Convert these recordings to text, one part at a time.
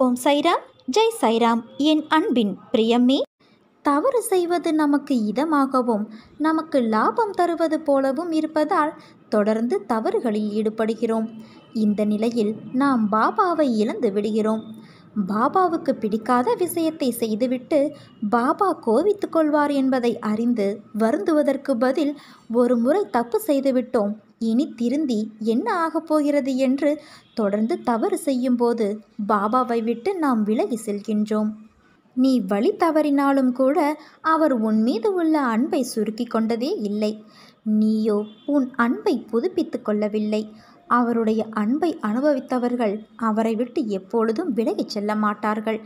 ஓம் சைராம், ஜெய் சைராம். என் அன்பின் பிரியமே, தவறு செய்வது நமக்கு இதமாகவும் நமக்கு லாபம் தருவது போலவும் இருப்பதால் தொடர்ந்து தவறுகளில் ஈடுபடுகிறோம். இந்த நிலையில் நாம் பாபாவை இழந்து விடுகிறோம். பாபாவுக்கு பிடிக்காத விஷயத்தை செய்துவிட்டு பாபா கோவித்து கொள்வார் என்பதை அறிந்து வருந்துவதற்கு பதில் ஒரு முறை தப்பு செய்துவிட்டோம், இனி திருந்தி என்ன ஆகப் போகிறது என்று தொடர்ந்து தவறு செய்யும்போது பாபாவை விட்டு நாம் விலகி செல்கின்றோம். நீ வழி தவறினாலும் கூட அவர் உன் மீது உள்ள அன்பை சுருக்கி கொண்டதே இல்லை. நீயோ உன் அன்பை புதுப்பித்து கொள்ளவில்லை. அவருடைய அன்பை அனுபவித்தவர்கள் அவரை விட்டு எப்பொழுதும் விலகிச் செல்ல மாட்டார்கள்.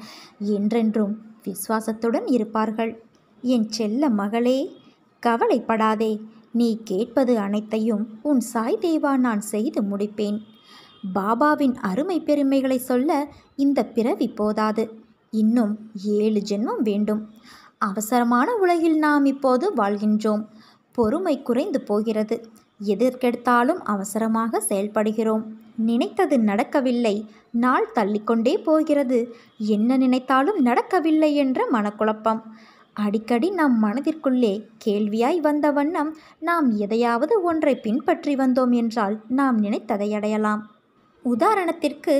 என்றென்றும் விசுவாசத்துடன் இருப்பார்கள். என் செல்ல மகளே, கவலைப்படாதே. நீ கேட்பது அனைத்தையும் உன் சாய் தேவா நான் செய்து முடிப்பேன். பாபாவின் அருமை பெருமைகளை சொல்ல இந்த பிறவி போதாது. இன்னும் 7 ஜென்மம் வேண்டும். அவசரமான உலகில் நாம் இப்போது வாழ்கின்றோம். பொறுமை குறைந்து போகிறது. எதற்கெடுத்தாலும் அவசரமாக செயல்படுகிறோம். நினைத்தது நடக்கவில்லை, நாள் தள்ளிக்கொண்டே போகிறது. என்ன நினைத்தாலும் நடக்கவில்லை என்ற மனக்குழப்பம். அடிக்கடி நம் மனதிற்குள்ளே கேள்வியாய் வந்த வண்ணம் நாம் எதையாவது ஒன்றை பின்பற்றி வந்தோம் என்றால் நாம் நினைத்ததை அடையலாம். உதாரணத்திற்கு,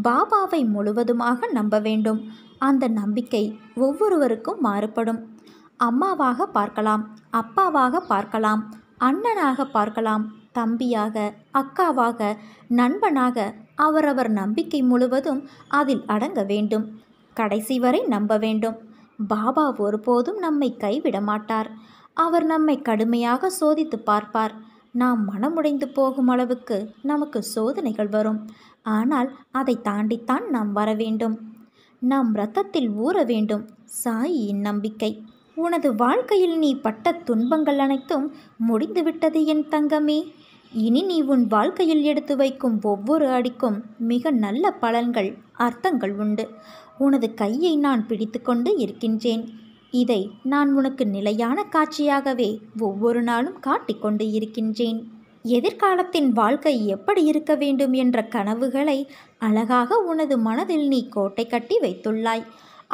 பாபாவை முழுவதுமாக நம்ப வேண்டும். அந்த நம்பிக்கை ஒவ்வொருவருக்கும் மாறுபடும். அம்மாவாக பார்க்கலாம், அப்பாவாக பார்க்கலாம், அண்ணனாக பார்க்கலாம், தம்பியாக, அக்காவாக, நண்பனாக. அவரவர் நம்பிக்கை முழுவதும் அதில் அடங்க வேண்டும். கடைசி வரை நம்ப வேண்டும். பாபா ஒருபோதும் நம்மை கைவிட மாட்டார். அவர் நம்மை கடுமையாக சோதித்து பார்ப்பார். நாம் மனமுடைந்து போகும் அளவுக்கு நமக்கு சோதனைகள் வரும். ஆனால் அதை தாண்டித்தான் நாம் வர வேண்டும். நம் இரத்தத்தில் ஊற வேண்டும் சாயியின் நம்பிக்கை. உனது வாழ்க்கையில் நீ பட்ட துன்பங்கள் அனைத்தும் முடிந்துவிட்டது என் தங்கமே. இனி நீ உன் வாழ்க்கையில் எடுத்து வைக்கும் ஒவ்வொரு அடிக்கும் மிக நல்ல பலன்கள், அர்த்தங்கள் உண்டு. உனது கையை நான் பிடித்து கொண்டு இருக்கின்றேன். இதை நான் உனக்கு நிலையான காட்சியாகவே ஒவ்வொரு நாளும் காட்டிக்கொண்டு இருக்கின்றேன். எதிர்காலத்தின் வாழ்க்கை எப்படி இருக்க வேண்டும் என்ற கனவுகளை அழகாக உனது மனதில் நீ கோட்டை கட்டி வைத்துள்ளாய்.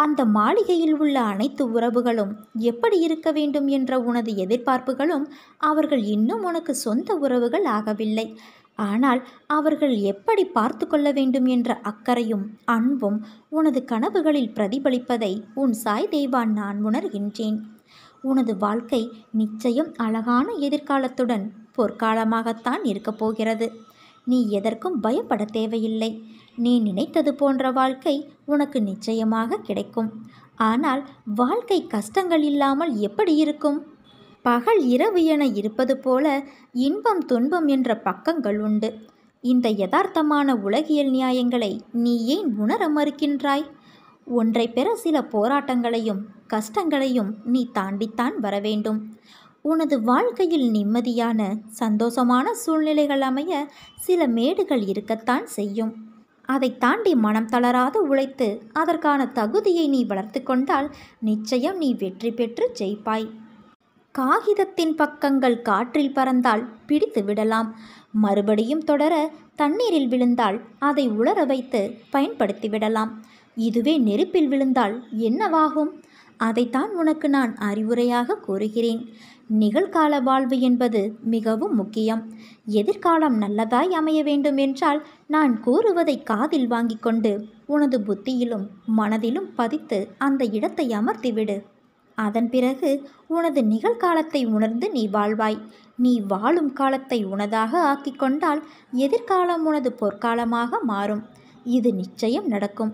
அந்த மாளிகையில் உள்ள அனைத்து உறவுகளும் எப்படி இருக்க வேண்டும் என்ற உனது எதிர்பார்ப்புகளும் அவர்கள் இன்னும் உனக்கு சொந்த உறவுகள் ஆகவில்லை. ஆனால் அவர்கள் எப்படி பார்த்து கொள்ள வேண்டும் என்ற அக்கறையும் அன்பும் உனது கனவுகளில் பிரதிபலிப்பதை உன் சாய் தேவா நான் உணர்கின்றேன். உனது வாழ்க்கை நிச்சயம் அழகான எதிர்காலத்துடன் பொற்காலமாகத்தான் இருக்கப் போகிறது. நீ எதற்கும் பயப்பட தேவையில்லை. நீ நினைத்தது போன்ற வாழ்க்கை உனக்கு நிச்சயமாக கிடைக்கும். ஆனால் வாழ்க்கை கஷ்டங்கள் இல்லாமல் எப்படி இருக்கும்? பகல் இரவு என இருப்பது போல இன்பம் துன்பம் என்ற பக்கங்கள் உண்டு. இந்த யதார்த்தமான உலகியல் நியாயங்களை நீ ஏன் உணர மறுக்கின்றாய்? ஒன்றை பெற சில போராட்டங்களையும் கஷ்டங்களையும் நீ தாண்டித்தான் வர வேண்டும். உனது வாழ்க்கையில் நிம்மதியான சந்தோஷமான சூழ்நிலைகள் அமைய சில மேடுகள் இருக்கத்தான் செய்யும். அதை தாண்டி மனம் தளராது உழைத்து அதற்கான தகுதியை நீ வளர்த்து கொண்டால் நிச்சயம் நீ வெற்றி பெற்று ஜெயிப்பாய். காகிதத்தின் பக்கங்கள் காற்றில் பறந்தால் பிடித்து விடலாம். மறுபடியும் தொடர தண்ணீரில் விழுந்தால் அதை உலர வைத்து பயன்படுத்தி விடலாம். இதுவே நெருப்பில் விழுந்தால் என்னவாகும்? அதைத்தான் உனக்கு நான் அறிவுரையாக கூறுகிறேன். நிகழ்கால வாழ்வு என்பது மிகவும் முக்கியம். எதிர்காலம் நல்லதாய் அமைய வேண்டும் என்றால் நான் கூறுவதை காதில் வாங்கி கொண்டு உனது புத்தியிலும் மனதிலும் பதித்து அந்த இடத்தை அமர்த்திவிடு. அதன் பிறகு உனது நிகழ்காலத்தை உணர்ந்து நீ வாழ்வாய். நீ வாழும் காலத்தை உனதாக ஆக்கிக் கொண்டால் எதிர்காலம் உனது பொற்காலமாக மாறும். இது நிச்சயம் நடக்கும்.